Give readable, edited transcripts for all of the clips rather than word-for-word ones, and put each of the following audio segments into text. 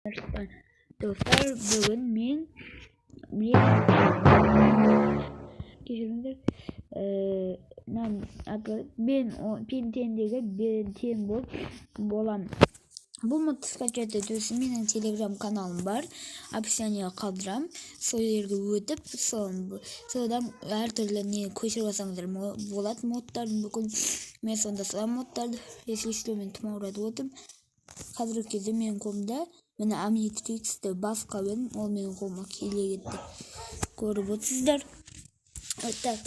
Dostlar bugün men kişiler ben o Pinterest'te ben tem bolam. Bu mutlaka diyorsun benim Telegram kanalım var. Описание қалдырам. Сол жерге өтіп, содан әр түрлі не көшіріп алсаңыздар болады модтардың бүкіл. Мен сонда сол модтарды ескертумен тым ауырады өтіп. Қазіргі кезде менің қолымда міне Omnitrix'ті басқа бен ол менің қолыма келе кетті. Көріп отырсыздар. Так.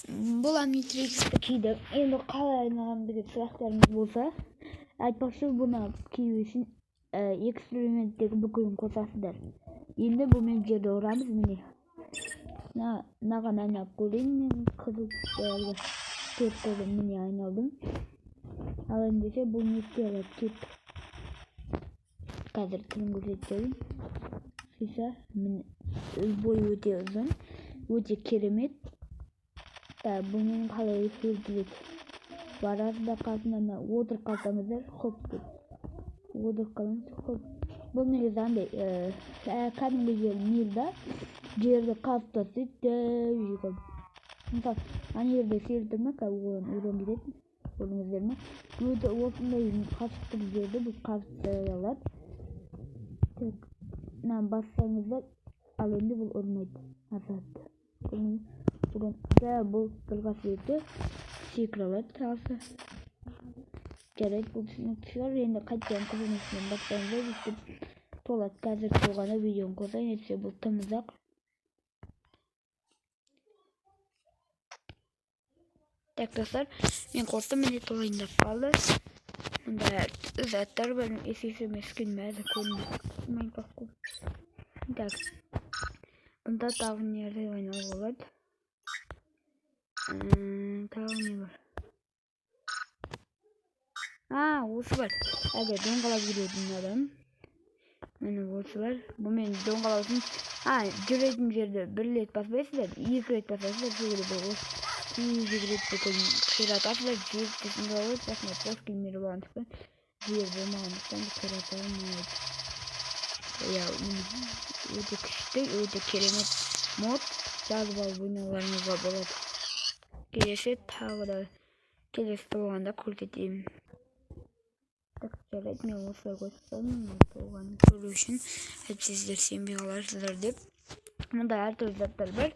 Бұл Omnitrix'ті киді. Енді қалай айналғанымды деген сұрақтарыңыз болса, айтпақшы бұны кию үшін эксперименттегі бүкілін қосасыздар. Енді бұл мен жерде ұрамыз міне. Мынаған айналып көрейін мен қызыл төрт қолдан міне айналдым. Ал ендеше бұл не істей алады кеп. Қазір түрін көрсетейін. Сыйса бойы өте ұзын, өте керемет. Бұл менің қалай өсірділік. Барасында қасында отырып қалсаңыздар хоп деп. Отырып қалыңыз хоп. Бұл негізі андай кәдімгі мирда жерді қазып тастайды. Мысалы ана жерде серілдір ме оған үйрен кететін. Көрдіңіздер ме? Өте осындай қашықтық жерді бұл қазып тастай алады. Мынаны бассаңыздар ал енді бұл ұрмайды. Асады. Бұл тұрға себепті секіре алады тағысы. Жарайды, бұл түсінікті шығар. Енді қайтадан қызметінен бастаймыз деп толады. Қазір толғаны видеоны қосайын етсе бұл тым ұзақ. Так, достар, мен қостым, міне толайындап қалды. Мұнда заттар бар, есесіме скинмәді көрінмей қаққым. Так, бұнда тағы нерде ойнау болады. Тағы не бар? Осы бар. Әгер доңғалап жүретін адам. Мені осы бар. Бұл мен доңғалаусын жүретін жерді бір рет баспайсыздар, екі рет баспайсыздар. Сөйлі бұл осы жүгірет бүкіл қиратасыздар. Жертесін қалауыз. Басына плоский мир болғандықтан жер болмағандықтан қирата алмайды. Өте күшті, өте керемет мод. Жазып алып ойнауларыңызға болады. Келесі тағы да келесі толғанда көрсетейін. Так, жарайды, мен осылай көрсетсем, толғанын көру үшін сіздер сенбей қаларсыздар деп. Мұнда әртүрлі заттар бар.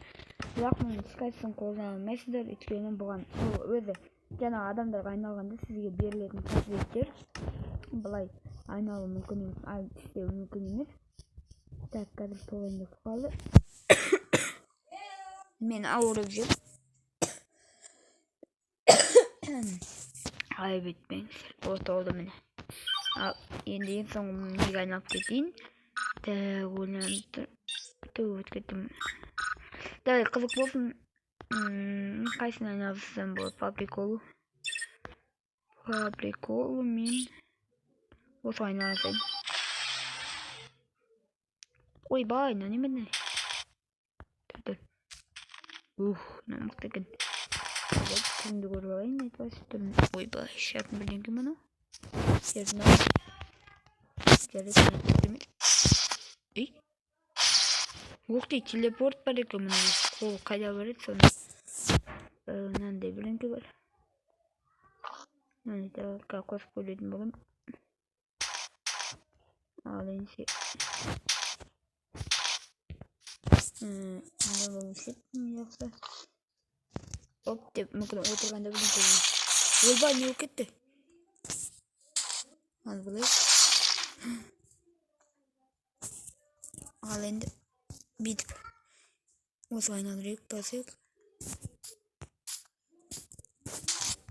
Бірақ мен скайпсын қолдана алмайсыздар, өйткені бұған өзі жаңа адамдарға айналғанда сізге берілетін қасиеттер былай айналу мүмкін емес, істеу мүмкін емес. Так, қазір толғанды қалды. Мен ауырып жүр. Ай бетпеңіздер, от oldu mine. Енді ең соңғы неге айналып кетейін. Өтіп кеттім. Дәл қызық болсын. Қайсына айналсам болады? По приколу. По приколу мен осы айналасайын. Ойбай, немене? Намықты екен. Şimdi görüyorum ne başladım. Oy bay şarkı bildiğin gibi bunu. Yerine gelip ey. Vakti teleport var ekranı. Kol kayda var sonra. Nerede bildiğin gibi var. Nerede kakos koydum bakalım. Alayım şey. Ne olmuş yoksa? Hop deyip mümkün oturganda bilin koyayım. Olba ne yok etti? Al burayı. Al endi. Bitip. Осы айналдырайық басайық.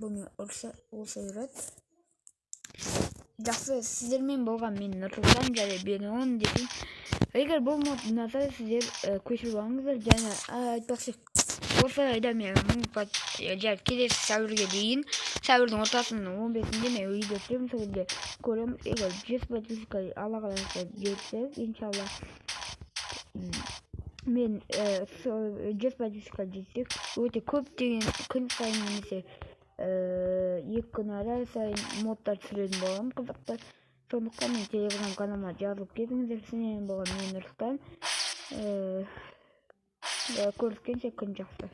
Бұл olsa үйрет. Жақсы сіздермен болған мен Нұрсұлтан және Бен10 дейін. Егер бұл мод ұнаса сіздер көшіріп алыңыздар. Және айтпақшы осы айда мен келесі сәуірге дейін сәуірдің ортасының 15-інде мен видео түсіремін. Сол жерде көреміз. Егер 100 подписка ала қаласа жетсек, иншалла мен 100 подписка жетсек өте көптеген күн сайын немесе 2 күн ара сайын модтар түсіретін боламын. Қызықты Ошондуктан мен Telegram kanalıma жазылып кетиңиздер. Сенен болгон мен Рустам. Көрүшкөнчө күн жакшы.